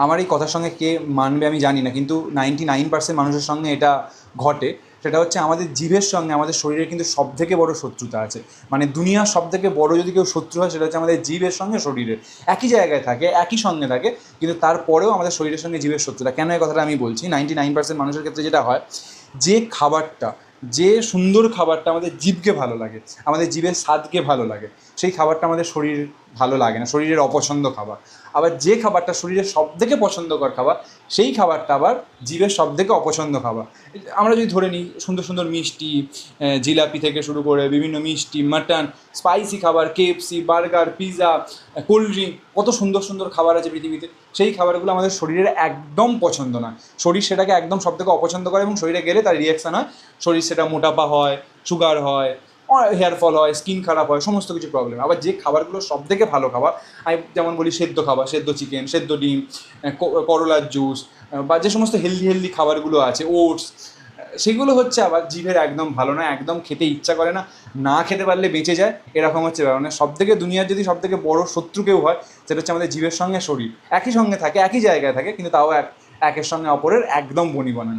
আমার এই কথার সঙ্গে কে মানবে আমি জানি না, কিন্তু 99% মানুষের সঙ্গে এটা ঘটে। সেটা হচ্ছে আমাদের জিভের সঙ্গে আমাদের শরীরের কিন্তু সবথেকে বড় শত্রুতা আছে। মানে দুনিয়ার সবথেকে বড় যদি কেউ শত্রু হয় সেটা হচ্ছে আমাদের জিভের সঙ্গে শরীরের। একই জায়গায় থাকে, একই সঙ্গে থাকে, কিন্তু তারপরেও আমাদের শরীরের সঙ্গে জিভের শত্রুতা। কেন এই কথাটা আমি বলছি? 99% মানুষের ক্ষেত্রে যেটা হয়, যে খাবারটা, যে সুন্দর খাবারটা আমাদের জিভকে ভালো লাগে, আমাদের জিভের স্বাদকে ভালো লাগে, সেই খাবারটা আমাদের শরীর ভালো লাগে না, শরীরের অপছন্দ খাবার। আবার যে খাবারটা শরীরের সবথেকে পছন্দকর খাবার, সেই খাবারটা আবার জীবের সবথেকে অপছন্দ খাবার। আমরা যদি ধরে নিই, সুন্দর সুন্দর মিষ্টি, জিলাপি থেকে শুরু করে বিভিন্ন মিষ্টি, মাটন, স্পাইসি খাবার, KFC, burger, pizza, cold drink, কত সুন্দর সুন্দর খাবার আছে পৃথিবীতে। সেই খাবারগুলো আমাদের শরীরের একদম পছন্দ না। শরীর সেটাকে একদম সবথেকে অপছন্দ করে এবং শরীরে গেলে তার রিয়াকশান হয়, শরীর সেটা মোটাপা হয়, সুগার হয়, হেয়ার ফল হয়, স্কিন খারাপ হয়, সমস্ত কিছু প্রবলেম। আবার যে খাবারগুলো সবথেকে ভালো খাবার, আমি যেমন বলি সেদ্ধ খাবার, সেদ্ধ চিকেন, সেদ্ধ ডিম, করলার জুস, বা যে সমস্ত হেলদি হেলদি খাবারগুলো আছে, ওটস, সেগুলো হচ্ছে আবার জিভের একদম ভালো না, একদম খেতে ইচ্ছা করে না, না খেতে পারলে বেঁচে যায়, এরকম হচ্ছে ব্যাপার। মানে সবথেকে দুনিয়ার যদি সবথেকে বড় শত্রু কেউ হয়, সেটা হচ্ছে আমাদের জিভের সঙ্গে শরীর। একই সঙ্গে থাকে, একই জায়গায় থাকে, কিন্তু তাও একের সঙ্গে অপরের একদম বনিবনা।